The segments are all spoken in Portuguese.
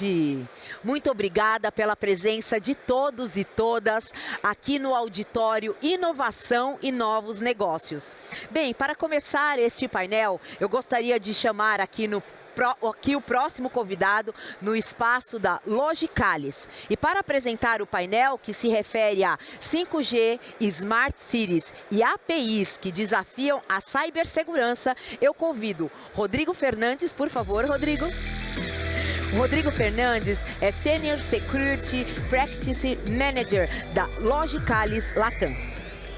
tarde. Muito obrigada pela presença de todos e todas aqui no auditório Inovação e Novos Negócios. Bem, para começar este painel, eu gostaria de chamar aqui o próximo convidado no espaço da Logicalis. E para apresentar o painel que se refere a 5G, Smart Cities e APIs que desafiam a cibersegurança, eu convido Rodrigo Fernandes, por favor, Rodrigo. Rodrigo Fernandes é Senior Security Practice Manager da Logicalis Latam.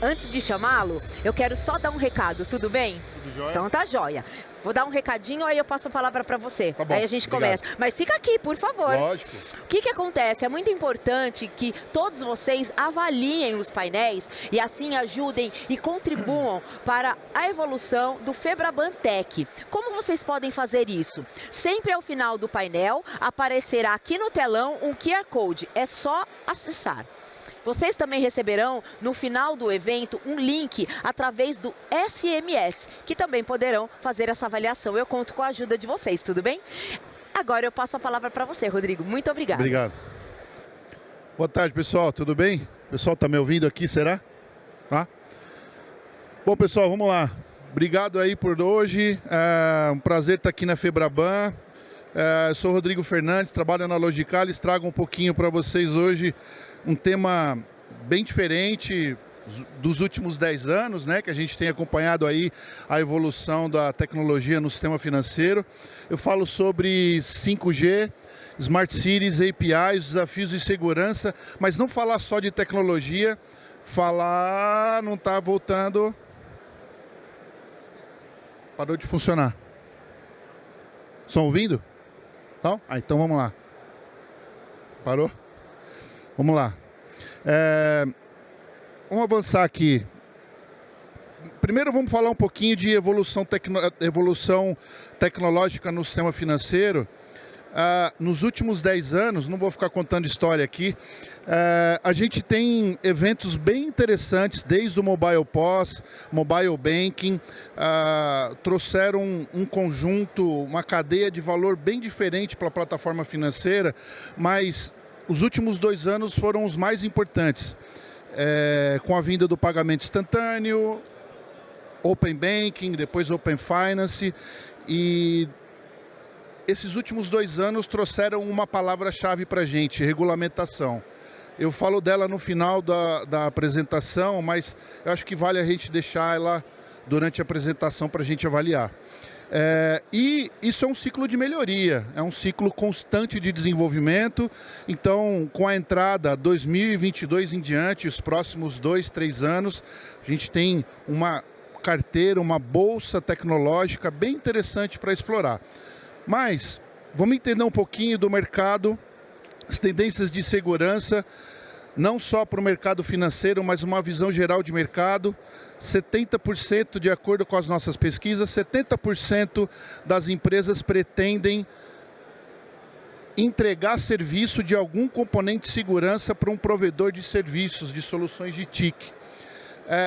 Antes de chamá-lo, eu quero só dar um recado, tudo bem? Tudo jóia? Então tá jóia. Vou dar um recadinho, aí eu passo a palavra para você. Tá bom, aí a gente obrigado. começa. Mas fica aqui, por favor. Lógico. O que acontece? É muito importante que todos vocês avaliem os painéis e assim ajudem e contribuam para a evolução do Febraban Tech. Como vocês podem fazer isso? Sempre ao final do painel aparecerá aqui no telão um QR Code. É só acessar. Vocês também receberão, no final do evento, um link através do SMS, que também poderão fazer essa avaliação. Eu conto com a ajuda de vocês, tudo bem? Agora eu passo a palavra para você, Rodrigo. Muito obrigada. Obrigado. Boa tarde, pessoal. Tudo bem? O pessoal está me ouvindo aqui, será? Tá? Bom, pessoal, vamos lá. Obrigado aí por hoje. É um prazer estar aqui na Febraban. Eu sou o Rodrigo Fernandes, trabalho na Logicalis. Trago um pouquinho para vocês hoje um tema bem diferente dos últimos 10 anos, né, que a gente tem acompanhado aí a evolução da tecnologia no sistema financeiro. Eu falo sobre 5G, Smart Cities, APIs, desafios de segurança, mas não falar só de tecnologia, falar não está voltando. Parou de funcionar. Estão ouvindo? Não? Então vamos lá. Parou? Vamos lá. Vamos avançar aqui. Primeiro vamos falar um pouquinho de evolução tecnológica no sistema financeiro. Nos últimos 10 anos, não vou ficar contando história aqui, a gente tem eventos bem interessantes, desde o Mobile POS, Mobile Banking, trouxeram um conjunto, uma cadeia de valor bem diferente para a plataforma financeira, mas os últimos 2 anos foram os mais importantes, com a vinda do pagamento instantâneo, Open Banking, depois Open Finance, e esses últimos 2 anos trouxeram uma palavra-chave para a gente, regulamentação. Eu falo dela no final da apresentação, mas eu acho que vale a gente deixar ela durante a apresentação para a gente avaliar. E isso é um ciclo de melhoria, é um ciclo constante de desenvolvimento. Então, com a entrada 2022 em diante, os próximos 2, 3 anos, a gente tem uma carteira, uma bolsa tecnológica bem interessante para explorar. Mas, vamos entender um pouquinho do mercado, as tendências de segurança, não só para o mercado financeiro, mas uma visão geral de mercado. 70%, de acordo com as nossas pesquisas, 70% das empresas pretendem entregar serviço de algum componente de segurança para um provedor de serviços, de soluções de TIC.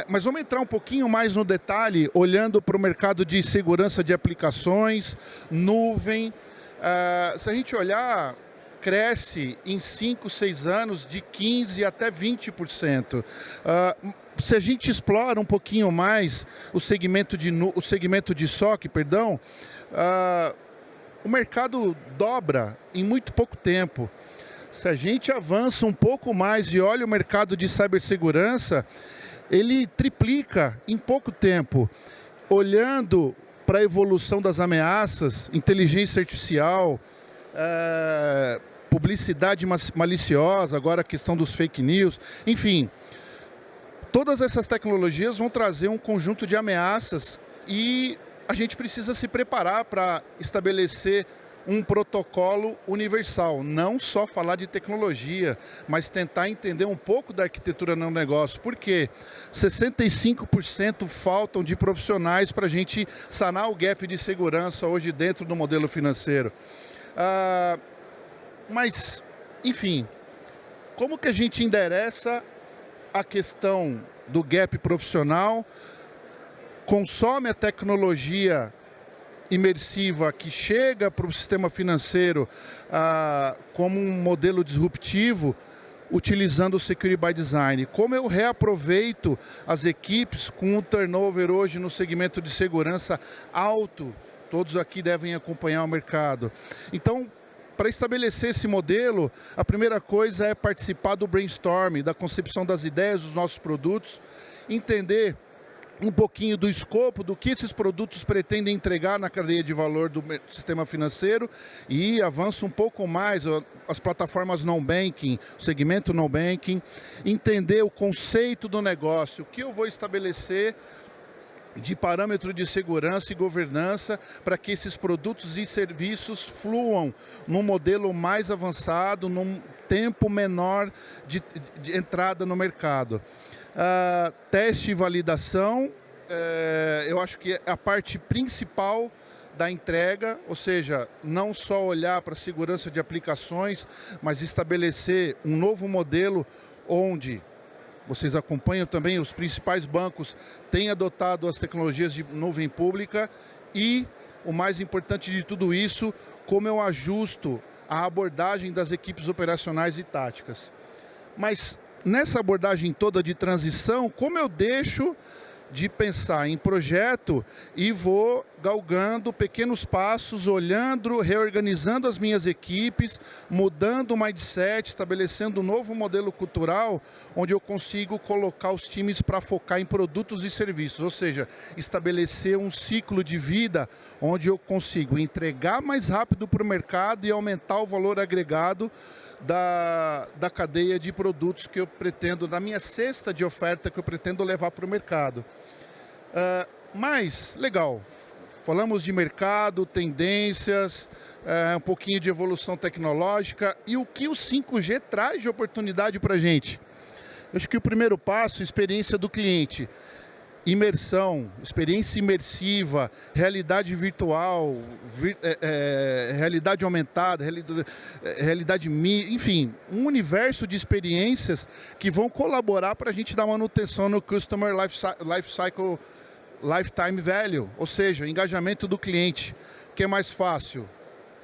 Mas vamos entrar um pouquinho mais no detalhe, olhando para o mercado de segurança de aplicações, nuvem. Se a gente olhar, cresce em 5, 6 anos de 15% até 20%. Se a gente explora um pouquinho mais o segmento de SOC, o mercado dobra em muito pouco tempo. Se a gente avança um pouco mais e olha o mercado de cibersegurança, ele triplica em pouco tempo. Olhando para a evolução das ameaças, inteligência artificial, publicidade maliciosa, agora a questão dos fake news, enfim, todas essas tecnologias vão trazer um conjunto de ameaças e a gente precisa se preparar para estabelecer um protocolo universal, não só falar de tecnologia, mas tentar entender um pouco da arquitetura no negócio, porque 65% faltam de profissionais para a gente sanar o gap de segurança hoje dentro do modelo financeiro. Mas, enfim, como que a gente endereça a questão do gap profissional, consome a tecnologia imersiva que chega para o sistema financeiro como um modelo disruptivo, utilizando o Security by Design. Como eu reaproveito as equipes com um turnover hoje no segmento de segurança alto, todos aqui devem acompanhar o mercado. Então, para estabelecer esse modelo, a primeira coisa é participar do brainstorming, da concepção das ideias dos nossos produtos, entender um pouquinho do escopo, do que esses produtos pretendem entregar na cadeia de valor do sistema financeiro e avança um pouco mais as plataformas non-banking, o segmento non-banking, entender o conceito do negócio, o que eu vou estabelecer de parâmetro de segurança e governança para que esses produtos e serviços fluam num modelo mais avançado, num tempo menor de entrada no mercado. Teste e validação, eu acho que é a parte principal da entrega, ou seja, não só olhar para a segurança de aplicações, mas estabelecer um novo modelo onde vocês acompanham também, os principais bancos têm adotado as tecnologias de nuvem pública e, o mais importante de tudo isso, como eu ajusto a abordagem das equipes operacionais e táticas. Mas nessa abordagem toda de transição, como eu deixo de pensar em projeto e vou galgando pequenos passos, olhando, reorganizando as minhas equipes, mudando o mindset, estabelecendo um novo modelo cultural, onde eu consigo colocar os times para focar em produtos e serviços, ou seja, estabelecer um ciclo de vida onde eu consigo entregar mais rápido para o mercado e aumentar o valor agregado da cadeia de produtos que eu pretendo, da minha cesta de oferta que eu pretendo levar para o mercado. Mas, legal, falamos de mercado, tendências, um pouquinho de evolução tecnológica e o que o 5G traz de oportunidade para a gente. Eu acho que o primeiro passo, experiência do cliente. Imersão, experiência imersiva, realidade virtual, realidade aumentada, realidade enfim, um universo de experiências que vão colaborar para a gente dar manutenção no Customer Lifetime Value, ou seja, engajamento do cliente. O que é mais fácil?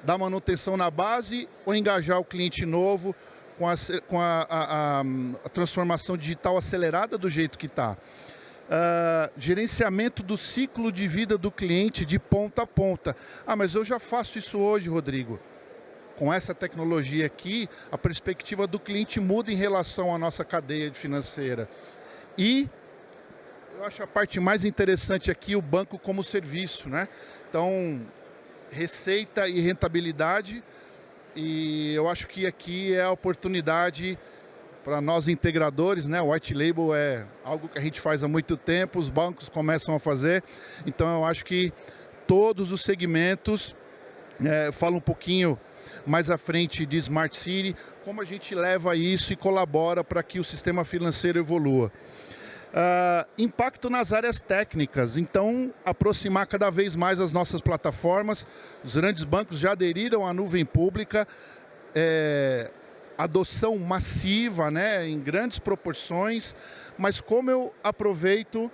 Dar manutenção na base ou engajar o cliente novo com a transformação digital acelerada do jeito que está? Gerenciamento do ciclo de vida do cliente de ponta a ponta. Mas eu já faço isso hoje, Rodrigo. Com essa tecnologia aqui, a perspectiva do cliente muda em relação à nossa cadeia financeira. E eu acho a parte mais interessante aqui, o banco como serviço, né? Então, receita e rentabilidade. E eu acho que aqui é a oportunidade para nós integradores, né? O white label é algo que a gente faz há muito tempo, os bancos começam a fazer. Então eu acho que todos os segmentos, falo um pouquinho mais à frente de Smart City, como a gente leva isso e colabora para que o sistema financeiro evolua. Impacto nas áreas técnicas, então aproximar cada vez mais as nossas plataformas. Os grandes bancos já aderiram à nuvem pública, adoção massiva, né, em grandes proporções, mas como eu aproveito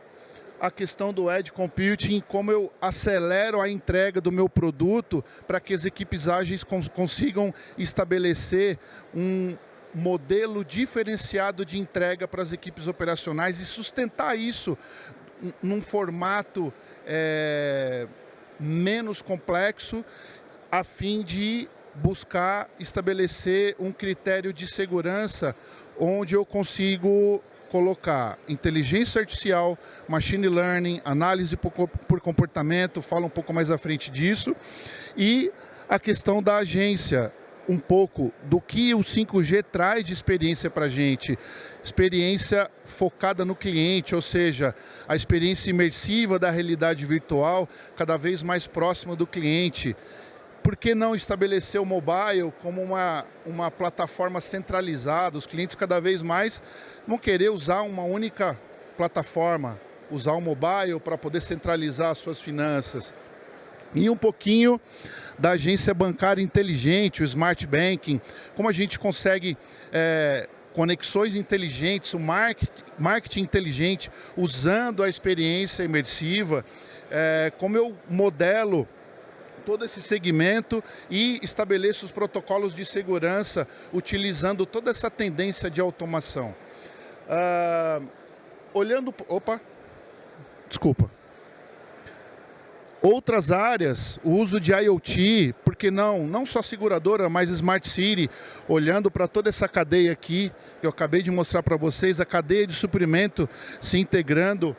a questão do Edge Computing, como eu acelero a entrega do meu produto para que as equipes ágeis consigam estabelecer um modelo diferenciado de entrega para as equipes operacionais e sustentar isso num formato menos complexo, a fim de buscar estabelecer um critério de segurança onde eu consigo colocar inteligência artificial, machine learning, análise por comportamento, falo um pouco mais à frente disso, e a questão da agência, um pouco do que o 5G traz de experiência para a gente. Experiência focada no cliente, ou seja, a experiência imersiva da realidade virtual cada vez mais próxima do cliente. Por que não estabelecer o mobile como uma plataforma centralizada? Os clientes cada vez mais vão querer usar uma única plataforma, usar o mobile para poder centralizar as suas finanças. E um pouquinho da agência bancária inteligente, o Smart Banking, como a gente consegue conexões inteligentes, o marketing inteligente, usando a experiência imersiva, como eu modelo todo esse segmento e estabeleço os protocolos de segurança utilizando toda essa tendência de automação. Outras áreas, o uso de IoT, porque não só seguradora, mas Smart City, olhando para toda essa cadeia aqui, que eu acabei de mostrar para vocês, a cadeia de suprimento se integrando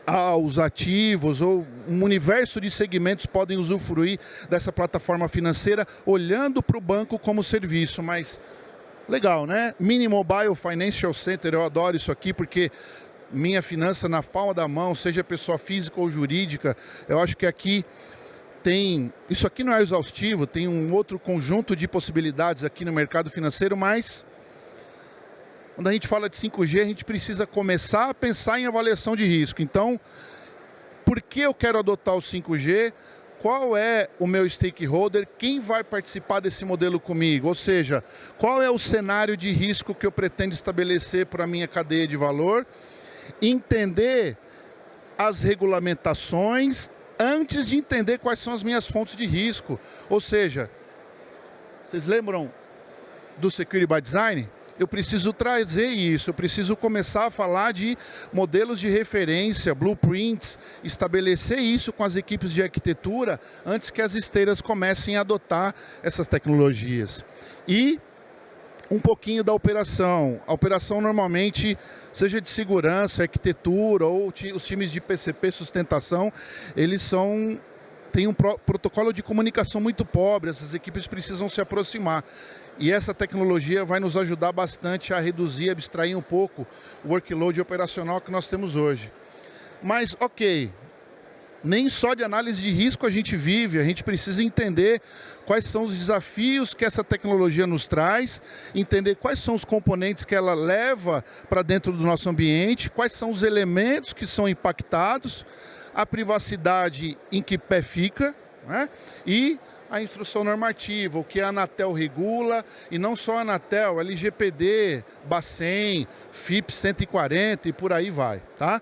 aos ativos, ou um universo de segmentos podem usufruir dessa plataforma financeira, olhando para o banco como serviço, mas legal, né? Mini Mobile Financial Center, eu adoro isso aqui, porque minha finança na palma da mão, seja pessoa física ou jurídica, eu acho que aqui tem... Isso aqui não é exaustivo, tem um outro conjunto de possibilidades aqui no mercado financeiro, mas quando a gente fala de 5G, a gente precisa começar a pensar em avaliação de risco. Então, por que eu quero adotar o 5G? Qual é o meu stakeholder? Quem vai participar desse modelo comigo? Ou seja, qual é o cenário de risco que eu pretendo estabelecer para a minha cadeia de valor? Entender as regulamentações antes de entender quais são as minhas fontes de risco. Ou seja, vocês lembram do Security by Design? Eu preciso trazer isso, eu preciso começar a falar de modelos de referência, blueprints, estabelecer isso com as equipes de arquitetura antes que as esteiras comecem a adotar essas tecnologias. E um pouquinho da operação. A operação normalmente, seja de segurança, arquitetura ou os times de PCP, sustentação, eles têm um protocolo de comunicação muito pobre, essas equipes precisam se aproximar. E essa tecnologia vai nos ajudar bastante a reduzir, abstrair um pouco o workload operacional que nós temos hoje. Mas, ok, nem só de análise de risco a gente vive, a gente precisa entender quais são os desafios que essa tecnologia nos traz, entender quais são os componentes que ela leva para dentro do nosso ambiente, quais são os elementos que são impactados, a privacidade em que pé fica, né? E a instrução normativa, o que a Anatel regula, e não só a Anatel, LGPD, Bacen, FIP 140 e por aí vai, tá?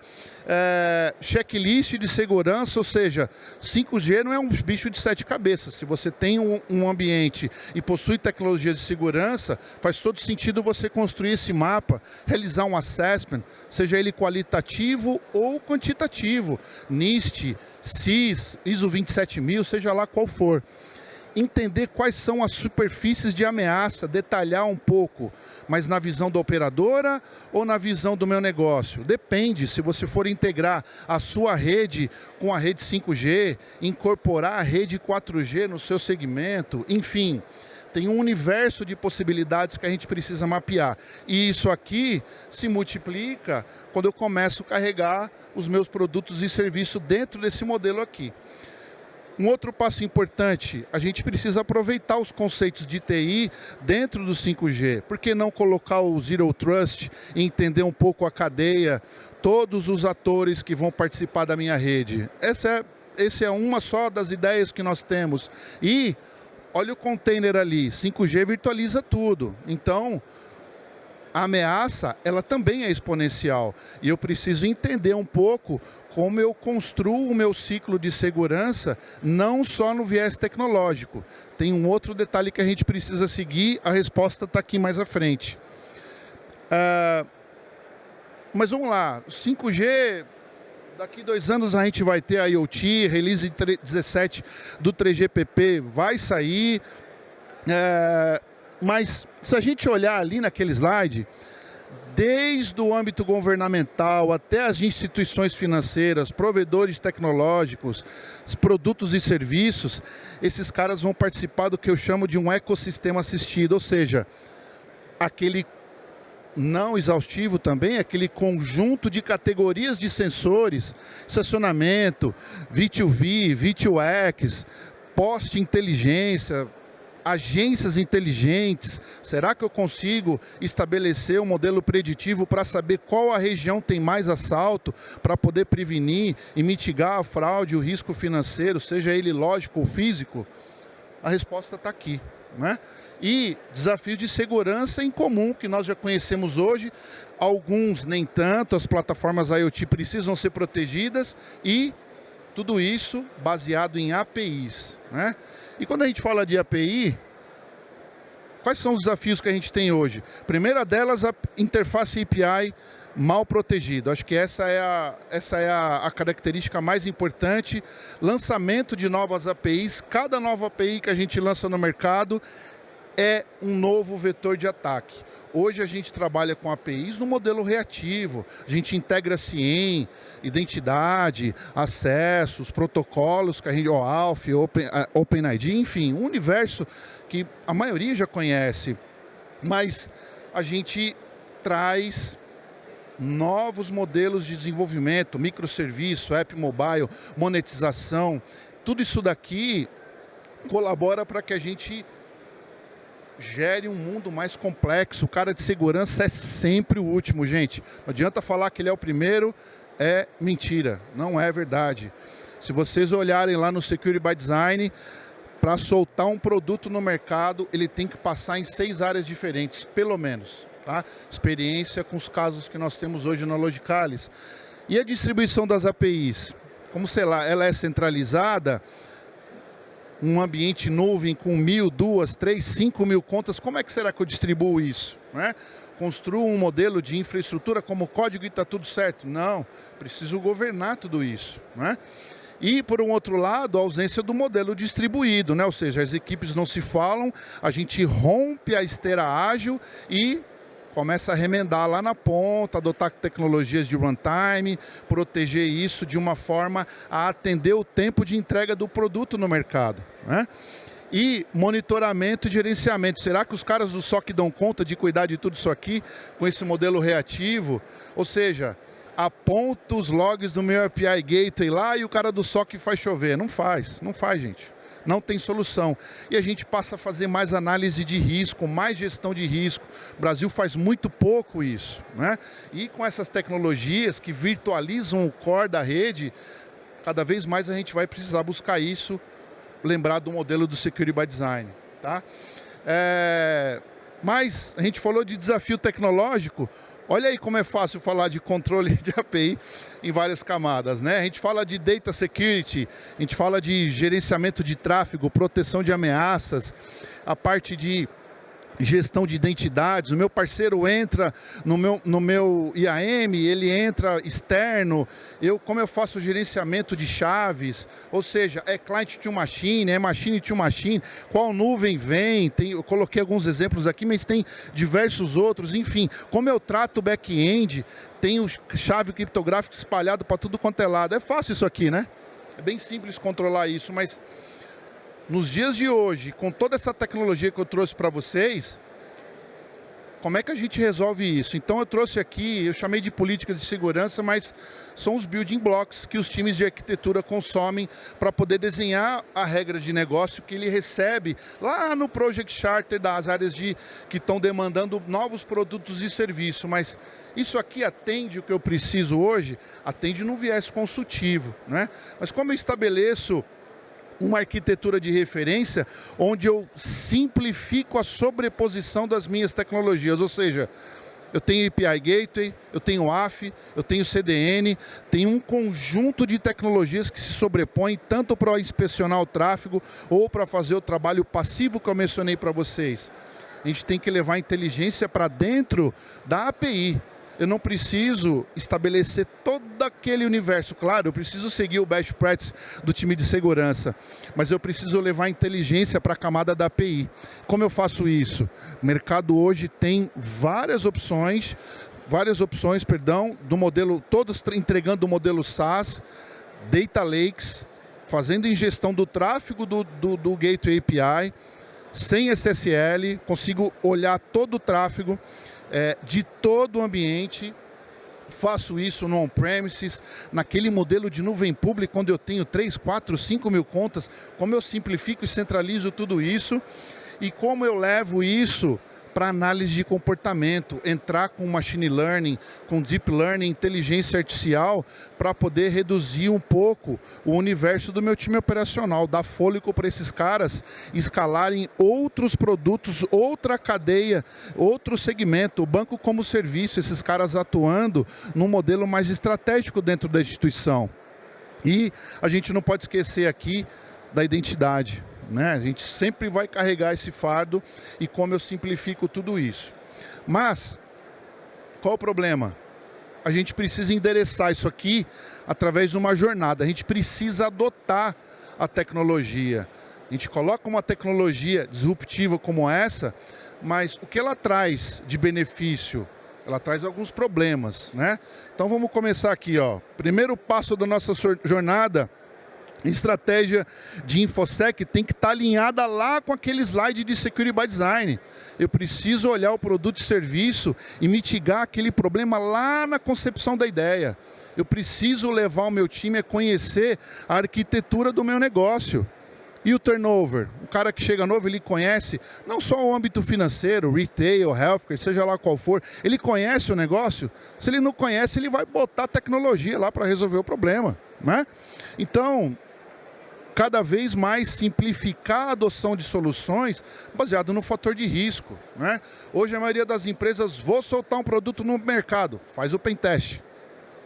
Checklist de segurança, ou seja, 5G não é um bicho de 7 cabeças. Se você tem um ambiente e possui tecnologias de segurança, faz todo sentido você construir esse mapa, realizar um assessment, seja ele qualitativo ou quantitativo, NIST, CIS, ISO 27000, seja lá qual for. Entender quais são as superfícies de ameaça, detalhar um pouco, mas na visão da operadora ou na visão do meu negócio? Depende, se você for integrar a sua rede com a rede 5G, incorporar a rede 4G no seu segmento, enfim, tem um universo de possibilidades que a gente precisa mapear. E isso aqui se multiplica quando eu começo a carregar os meus produtos e serviços dentro desse modelo aqui. Um outro passo importante, a gente precisa aproveitar os conceitos de TI dentro do 5G. Por que não colocar o Zero Trust e entender um pouco a cadeia, todos os atores que vão participar da minha rede? Essa é uma só das ideias que nós temos. E olha o container ali, 5G virtualiza tudo. Então, a ameaça, ela também é exponencial. E eu preciso entender um pouco como eu construo o meu ciclo de segurança, não só no viés tecnológico. Tem um outro detalhe que a gente precisa seguir, a resposta está aqui mais à frente. Mas vamos lá, 5G, daqui 2 anos a gente vai ter a IoT, release 17 do 3GPP vai sair, mas se a gente olhar ali naquele slide, desde o âmbito governamental até as instituições financeiras, provedores tecnológicos, produtos e serviços, esses caras vão participar do que eu chamo de um ecossistema assistido, ou seja, aquele não exaustivo também, aquele conjunto de categorias de sensores, estacionamento, V2V, V2X, poste inteligência, agências inteligentes. Será que eu consigo estabelecer um modelo preditivo para saber qual a região tem mais assalto, para poder prevenir e mitigar a fraude e o risco financeiro, seja ele lógico ou físico? A resposta está aqui, né? E desafios de segurança em comum, que nós já conhecemos hoje, alguns nem tanto, as plataformas IoT precisam ser protegidas e Tudo isso baseado em APIs, né? E quando a gente fala de API, quais são os desafios que a gente tem hoje? Primeira delas, a interface API mal protegida. Acho que essa é a característica mais importante. Lançamento de novas APIs. Cada nova API que a gente lança no mercado é um novo vetor de ataque. Hoje a gente trabalha com APIs no modelo reativo. A gente integra CIEM, identidade, acessos, protocolos que a gente, OAuth, OpenID, enfim, um universo que a maioria já conhece. Mas a gente traz novos modelos de desenvolvimento, microserviço, app mobile, monetização. Tudo isso daqui colabora para que a gente gere um mundo mais complexo. O cara de segurança é sempre o último, gente. Não adianta falar que ele é o primeiro, é mentira, não é verdade. Se vocês olharem lá no Security by Design, para soltar um produto no mercado, ele tem que passar em 6 áreas diferentes, pelo menos. Tá? Experiência com os casos que nós temos hoje na Logicalis. E a distribuição das APIs? Como, sei lá, ela é centralizada, um ambiente nuvem com 1.000, 2.000, 3.000, 5.000 contas, como é que será que eu distribuo isso? Né? Construo um modelo de infraestrutura como código e está tudo certo? Não, preciso governar tudo isso. Né? E, por um outro lado, a ausência do modelo distribuído, né? Ou seja, as equipes não se falam, a gente rompe a esteira ágil e começa a remendar lá na ponta, adotar tecnologias de runtime, proteger isso de uma forma a atender o tempo de entrega do produto no mercado. Né? E monitoramento e gerenciamento. Será que os caras do SOC dão conta de cuidar de tudo isso aqui com esse modelo reativo? Ou seja, aponta os logs do meu API Gateway lá e o cara do SOC faz chover. Não faz, gente. Não tem solução. E a gente passa a fazer mais análise de risco, mais gestão de risco. O Brasil faz muito pouco isso. Né? E com essas tecnologias que virtualizam o core da rede, cada vez mais a gente vai precisar buscar isso, lembrar do modelo do Security by Design. Tá? Mas a gente falou de desafio tecnológico. Olha aí como é fácil falar de controle de API em várias camadas, né? A gente fala de data security, a gente fala de gerenciamento de tráfego, proteção de ameaças, a parte de gestão de identidades. O meu parceiro entra no meu IAM, ele entra externo. Como eu faço o gerenciamento de chaves, ou seja, é client to machine, é machine to machine, qual nuvem vem, eu coloquei alguns exemplos aqui, mas tem diversos outros, enfim, como eu trato o back-end, tenho chave criptográfica espalhado para tudo quanto é lado. É fácil isso aqui, né? É bem simples controlar isso, mas nos dias de hoje, com toda essa tecnologia que eu trouxe para vocês, como é que a gente resolve isso? Então eu trouxe aqui, eu chamei de política de segurança, mas são os building blocks que os times de arquitetura consomem para poder desenhar a regra de negócio que ele recebe lá no Project Charter das áreas que estão demandando novos produtos e serviços. Mas isso aqui atende o que eu preciso hoje? Atende num viés consultivo, né? Mas como eu estabeleço uma arquitetura de referência onde eu simplifico a sobreposição das minhas tecnologias, ou seja, eu tenho API Gateway, eu tenho AF, eu tenho CDN, tem um conjunto de tecnologias que se sobrepõem tanto para inspecionar o tráfego ou para fazer o trabalho passivo que eu mencionei para vocês. A gente tem que levar a inteligência para dentro da API. Eu não preciso estabelecer todo aquele universo. Claro, eu preciso seguir o best practice do time de segurança, mas eu preciso levar a inteligência para a camada da API. Como eu faço isso? O mercado hoje tem várias opções, do modelo, todos entregando o modelo SaaS, Data Lakes, fazendo ingestão do tráfego do Gateway API, sem SSL, consigo olhar todo o tráfego, de todo o ambiente. Faço isso no on-premises, naquele modelo de nuvem pública, onde eu tenho 3, 4, 5 mil contas, como eu simplifico e centralizo tudo isso, e como eu levo isso para análise de comportamento, entrar com machine learning, com deep learning, inteligência artificial, para poder reduzir um pouco o universo do meu time operacional, dar fôlego para esses caras escalarem outros produtos, outra cadeia, outro segmento, o banco como serviço, esses caras atuando num modelo mais estratégico dentro da instituição. E a gente não pode esquecer aqui da identidade, né? A gente sempre vai carregar esse fardo e como eu simplifico tudo isso. Mas, qual o problema? A gente precisa endereçar isso aqui através de uma jornada. A gente precisa adotar a tecnologia. A gente coloca uma tecnologia disruptiva como essa, mas o que ela traz de benefício? Ela traz alguns problemas, né? Então vamos começar aqui, ó. Primeiro passo da nossa jornada, estratégia de InfoSec tem que estar alinhada lá com aquele slide de Security by Design. Eu preciso olhar o produto e serviço e mitigar aquele problema lá na concepção da ideia. Eu preciso levar o meu time a conhecer a arquitetura do meu negócio. E o turnover? O cara que chega novo, ele conhece não só o âmbito financeiro, retail, healthcare, seja lá qual for. Ele conhece o negócio. Se ele não conhece, ele vai botar tecnologia lá para resolver o problema, né? Então, cada vez mais simplificar a adoção de soluções baseado no fator de risco, né? Hoje a maioria das empresas, vou soltar um produto no mercado, faz o pentest.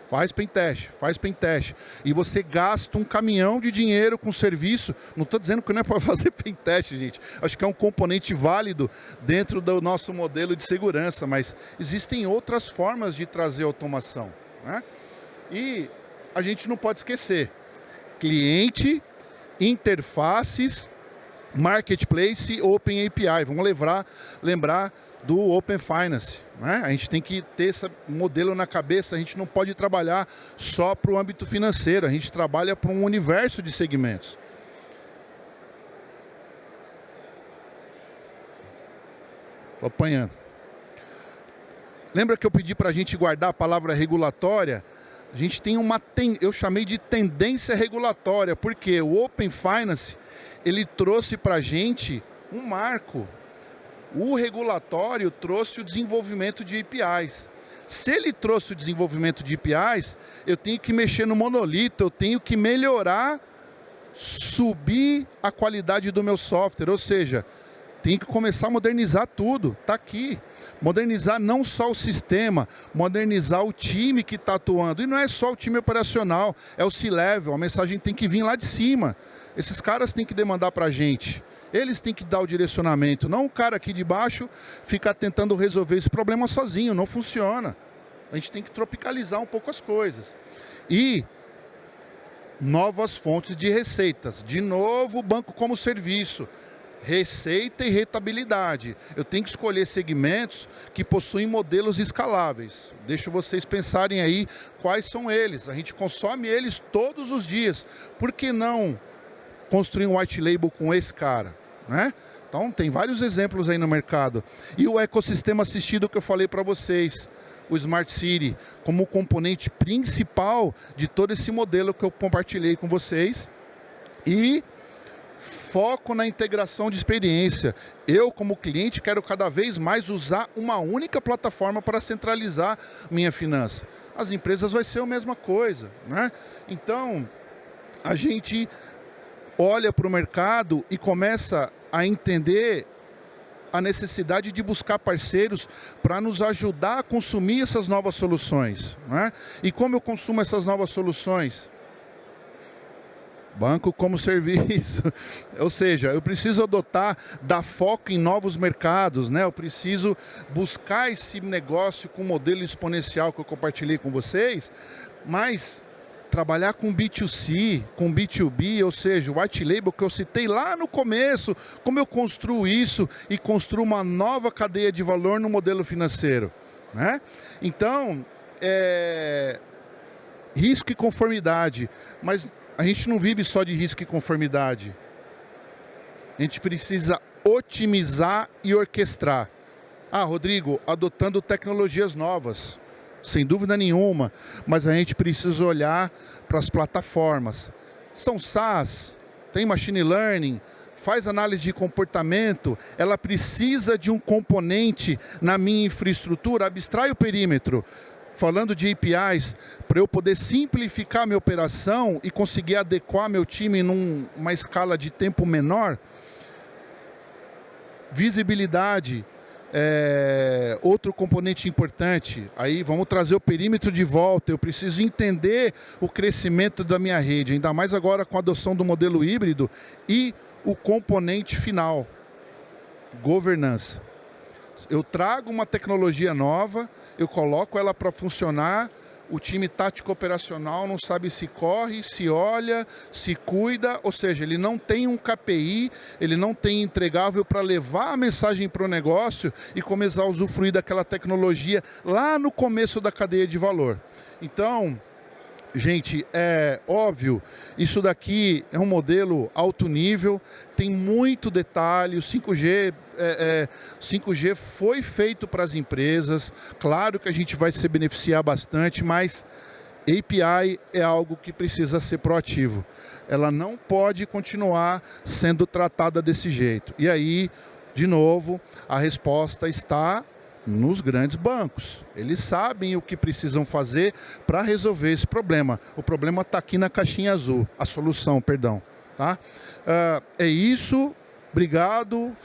Faz pentest. E você gasta um caminhão de dinheiro com serviço. Não estou dizendo que não é para fazer pentest, gente. Acho que é um componente válido dentro do nosso modelo de segurança, mas existem outras formas de trazer automação, né? E a gente não pode esquecer. Cliente, interfaces, marketplace, Open API. Vamos lembrar do Open Finance, né? A gente tem que ter esse modelo na cabeça. A gente não pode trabalhar só para o âmbito financeiro. A gente trabalha para um universo de segmentos. Estou apanhando. Lembra que eu pedi para a gente guardar a palavra regulatória? A gente tem eu chamei de tendência regulatória, porque o Open Finance, ele trouxe para a gente um marco. O regulatório trouxe o desenvolvimento de APIs. Se ele trouxe o desenvolvimento de APIs, eu tenho que mexer no monolito, eu tenho que melhorar, subir a qualidade do meu software, ou seja, tem que começar a modernizar tudo, está aqui. Modernizar não só o sistema, modernizar o time que está atuando. E não é só o time operacional, é o C-Level, a mensagem tem que vir lá de cima. Esses caras têm que demandar para a gente. Eles têm que dar o direcionamento, não o cara aqui de baixo ficar tentando resolver esse problema sozinho, não funciona. A gente tem que tropicalizar um pouco as coisas. E novas fontes de receitas. De novo, banco como serviço. Receita e rentabilidade. Eu tenho que escolher segmentos que possuem modelos escaláveis. Deixo vocês pensarem aí quais são eles. A gente consome eles todos os dias. Por que não construir um white label com esse cara, né? Então tem vários exemplos aí no mercado. E o ecossistema assistido que eu falei para vocês, o Smart City, como o componente principal de todo esse modelo que eu compartilhei com vocês. E foco na integração de experiência. Eu, como cliente, quero cada vez mais usar uma única plataforma para centralizar minha finança. As empresas vai ser a mesma coisa, né? Então, a gente olha para o mercado e começa a entender a necessidade de buscar parceiros para nos ajudar a consumir essas novas soluções, né? E como eu consumo essas novas soluções? Banco como serviço. Ou seja, eu preciso dar foco em novos mercados, né? Eu preciso buscar esse negócio com modelo exponencial que eu compartilhei com vocês, mas trabalhar com B2C, com B2B, ou seja, o white label que eu citei lá no começo, como eu construo isso e construo uma nova cadeia de valor no modelo financeiro, né? Então, risco e conformidade, mas a gente não vive só de risco e conformidade. A gente precisa otimizar e orquestrar. Ah, Rodrigo, adotando tecnologias novas. Sem dúvida nenhuma, mas a gente precisa olhar para as plataformas. São SaaS, tem machine learning, faz análise de comportamento, ela precisa de um componente na minha infraestrutura, abstrai o perímetro. Falando de APIs, para eu poder simplificar a minha operação e conseguir adequar meu time numa escala de tempo menor. Visibilidade. Outro componente importante, aí vamos trazer o perímetro de volta, eu preciso entender o crescimento da minha rede, ainda mais agora com a adoção do modelo híbrido e o componente final, governança. Eu trago uma tecnologia nova, eu coloco ela para funcionar, o time tático operacional não sabe se corre, se olha, se cuida, ou seja, ele não tem um KPI, ele não tem entregável para levar a mensagem para o negócio e começar a usufruir daquela tecnologia lá no começo da cadeia de valor. Então, gente, é óbvio, isso daqui é um modelo alto nível, tem muito detalhe, o 5G foi feito para as empresas, claro que a gente vai se beneficiar bastante, mas API é algo que precisa ser proativo. Ela não pode continuar sendo tratada desse jeito. E aí, de novo, a resposta está nos grandes bancos. Eles sabem o que precisam fazer para resolver esse problema. O problema está aqui na caixinha azul, a solução, perdão. Tá? É isso, obrigado,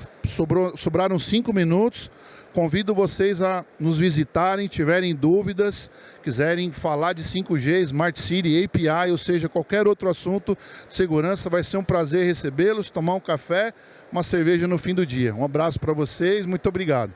sobraram 5 minutos. Convido vocês a nos visitarem, tiverem dúvidas, quiserem falar de 5G, Smart City, API, ou seja, qualquer outro assunto de segurança, vai ser um prazer recebê-los, tomar um café, uma cerveja no fim do dia. Um abraço para vocês, muito obrigado.